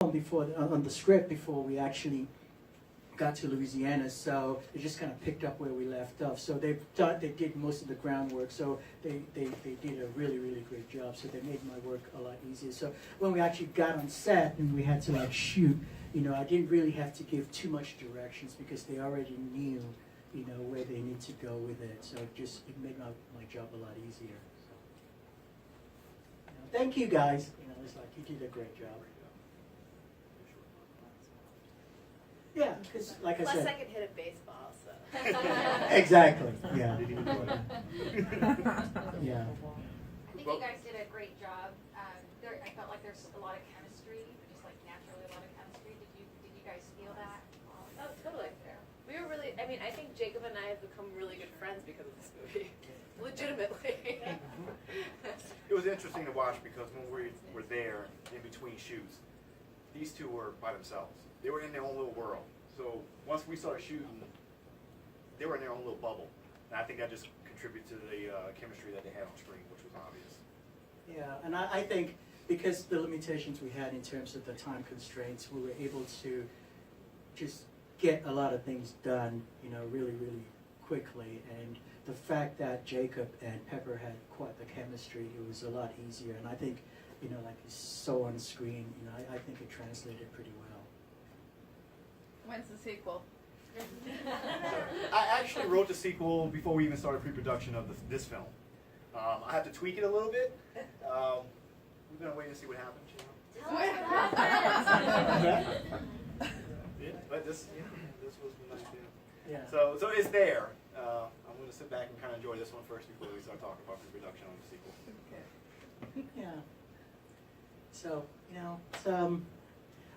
before on the script before we actually got to Louisiana, so it just kind of picked up where we left off. So they did most of the groundwork, so they did a really great job. So they made my work a lot easier. So when we actually got on set and we had to like shoot, you know, I didn't really have to give too much directions because they already knew, you know, where they need to go with it. So it made my job a lot easier. So, you know, thank you guys. You know, it's like you did a great job. Yeah, because like I said. Plus, I can hit a baseball, so. Exactly. Yeah. Yeah. I think you guys did a great job. I felt like there's a lot of chemistry, just like naturally a lot of chemistry. Did you guys feel that? Oh, totally. We were really. I mean, I think Jacob and I have become really good friends because of this movie. Legitimately. It was interesting to watch because when we were there in between shoots, these two were by themselves. They were in their own little world. So once we started shooting, they were in their own little bubble. And I think that just contributed to the chemistry that they had on screen, which was obvious. Yeah, and I think because the limitations we had in terms of the time constraints, we were able to just get a lot of things done, you know, really quickly. And the fact that Jacob and Pepper had quite the chemistry, it was a lot easier. And I think, you know, like you saw on screen, you know, I think it translated pretty well. When's the sequel? I actually wrote the sequel before we even started pre-production of this film. I had to tweak it a little bit. We're going to wait and see what happens. You know? Yeah, but this was a nice deal. Yeah. So it's there. I'm going to sit back and kind of enjoy this one first before we start talking about pre-production on the sequel. Okay. Yeah. So, you know, it's,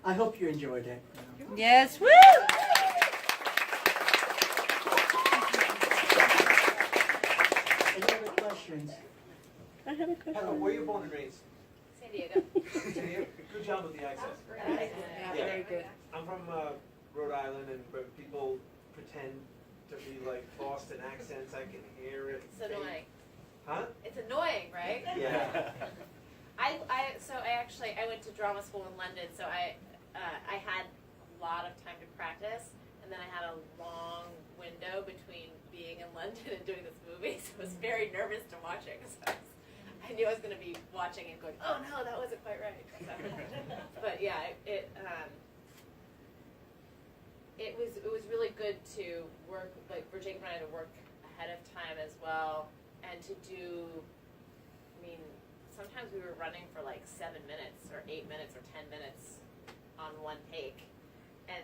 I hope you enjoyed it. You know. Yes, woo! Any other questions? I have a question. Where are you born and raised? San Diego. San Diego? Good job with the accent. Yeah, very good. I'm from Rhode Island, and people pretend to be like Boston accents. I can hear it. It's annoying. Huh? It's annoying, right? Yeah. I went to drama school in London, so I had a lot of time to practice, and then I had a long window between being in London and doing this movie, so I was very nervous to watch it because I knew I was going to be watching and going, oh no, that wasn't quite right. So, but yeah, it was really good to work, like for Jake and I to work ahead of time as well, and to do, I mean, sometimes we were running for like 7 minutes or 8 minutes or 10 minutes on one take, and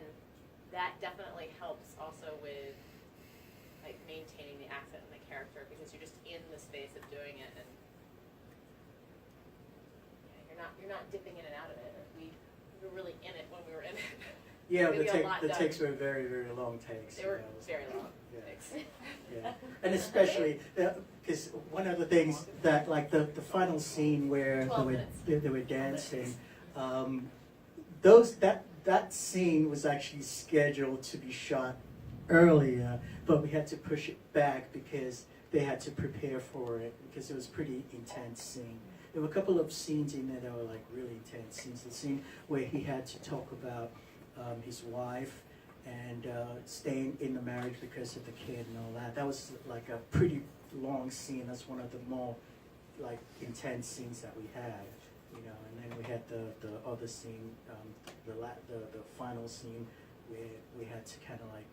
that definitely helps also with like maintaining the accent and the character because you're just in the space of doing it, and yeah, you're not dipping in and out of it. We were really in it when we were in it. Yeah, the takes were very long takes. They were very long takes. Yeah, and especially because one of the things that, like the final scene where they were dancing, that scene was actually scheduled to be shot earlier, but we had to push it back because they had to prepare for it because it was a pretty intense scene. There were a couple of scenes in there that were like really intense scenes. The scene where he had to talk about his wife and staying in the marriage because of the kid and all that. That was like a pretty long scene. That's one of the more like intense scenes that we had, you know. And then we had the other scene, the final scene where we had to kind of like,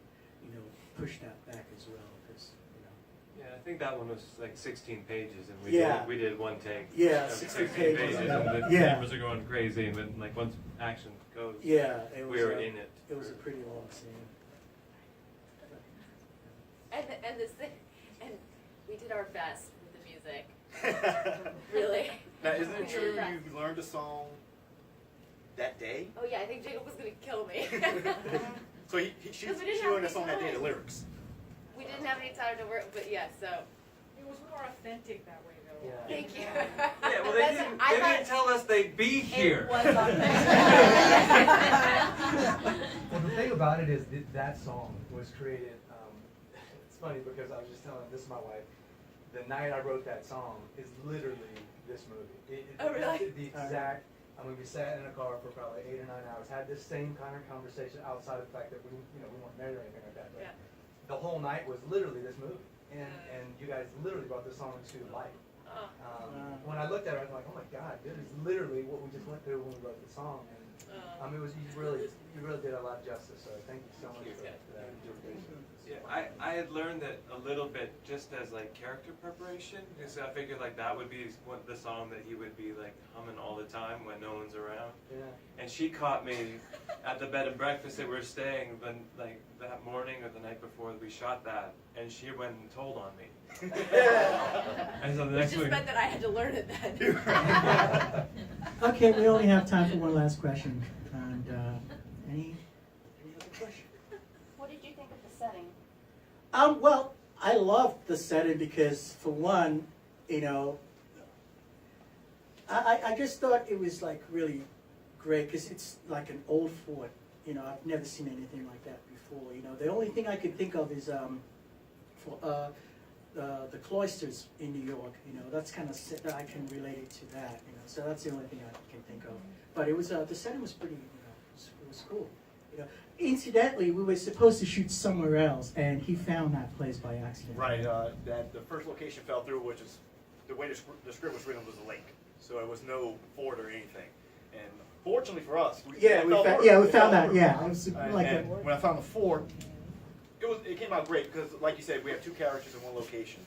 you know, push that back as well because, you know. Yeah, I think that one was like 16 pages, and we did one take. Yeah, 16 pages. and the cameras are going crazy, and then like once action goes, yeah, we were in it. It was a pretty long scene. And this thing, and we did our best with the music. Really. Now, isn't it true you learned a song that day? Oh yeah, I think Jacob was gonna kill me. So she learned a song that day, the lyrics. We didn't have any time to work, but yeah, so. It was more authentic that way, though. Yeah. Thank you. Yeah, well, they didn't tell us they'd be here. It was authentic. Well, the thing about it is that song was created, it's funny because I was just telling this is my wife, the night I wrote that song is literally this movie. Oh, really? The exact I mean, we sat in a car for probably 8 or 9 hours, had this same kind of conversation outside of the fact that we weren't married or anything like that. But Yeah. the whole night was literally this movie, and you guys literally brought this song to life. Oh. When I looked at it, I was like, oh my God, this is literally what we just went through when we wrote the song. And it was you really did a lot of justice. So thank you so much for that. Yeah, I had learned that a little bit just as like character preparation, because I figured like that would be the song that he would be like humming all the time when no one's around. Yeah. And she caught me at the bed and breakfast that we were staying, when like that morning or the night before we shot that, and she went and told on me. And so the Which next just week, meant that I had to learn it then. Okay, we only have time for one last question. And any other question? What did you think of the setting? Well, I loved the setting because, for one, I just thought it was like really great because it's like an old fort. I've never seen anything like that before. The only thing I could think of is for the cloisters in New York. That's kind of I can relate it to that. So that's the only thing I can think of. But it was the setting was pretty. It was cool. Incidentally, we were supposed to shoot somewhere else, and he found that place by accident. Right, that the first location fell through, which is, the way the script was written was a lake. So it was no fort or anything. And fortunately for us, we found that. Yeah, it was like and when I found the fort, it came out great because, like you said, we have two characters in one location.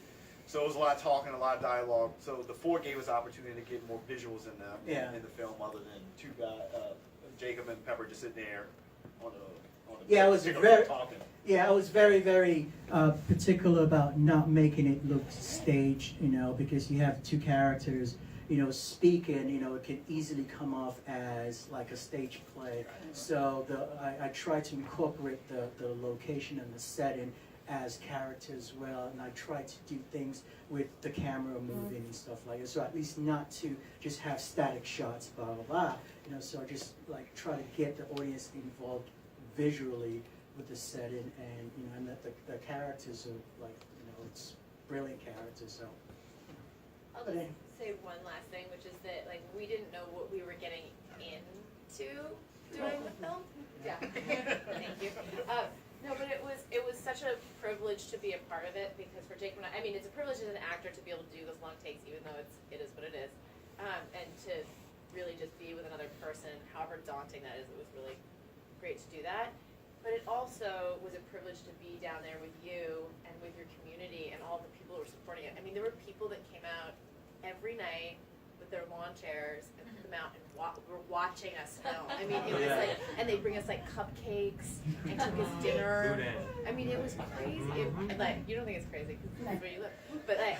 So it was a lot of talking, a lot of dialogue. So the fort gave us the opportunity to get more visuals in the film, other than two guys, Jacob and Pepper just sitting there on the Yeah, I was particular talking. I was very, very particular about not making it look staged, because you have two characters, speaking, it can easily come off as like a stage play. So I try to incorporate the location and the setting as characters as well, and I try to do things with the camera moving and stuff like that. So at least not to just have static shots, blah blah blah. So I just like try to get the audience involved visually with the setting, and that the characters are like, it's brilliant characters. So I'll just say one last thing, which is that like we didn't know what we were getting into doing the film. Yeah, thank you. No, but it was such a privilege to be a part of it, because for Jake and I mean, it's a privilege as an actor to be able to do those long takes, even though it is what it is, and to really just be with another person, however daunting that is. It was really great to do that. But it also was a privilege to be down there with you and with your community and all the people who were supporting it. I mean, there were people that came out every night with their lawn chairs and put them out and were watching us film. I mean, it was like, and they'd bring us like cupcakes and took us dinner. I mean, it was crazy. Like, you don't think it's crazy because this is where you live, but like,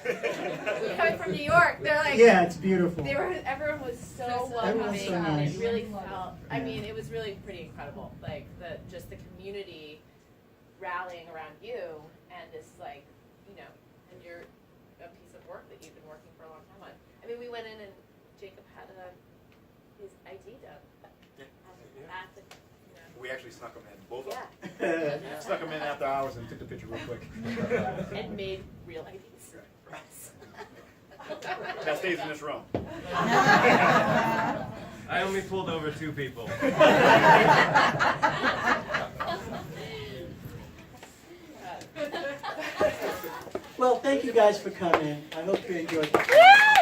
coming from New York, they're like, yeah, it's beautiful. Everyone was so Everyone's welcoming, so and nice. it really felt. I mean, it was really pretty incredible. Like just the community rallying around you, and this like, and you're a piece of work that you've been working for a long time on. I mean, we went in and Jacob had his ID done. At the, We actually snuck them in, both yeah. of them. Snuck them in after hours and took the picture real quick. And made real IDs. That stays in this room. I only pulled over 2 people. Well, thank you guys for coming. I hope you enjoyed it.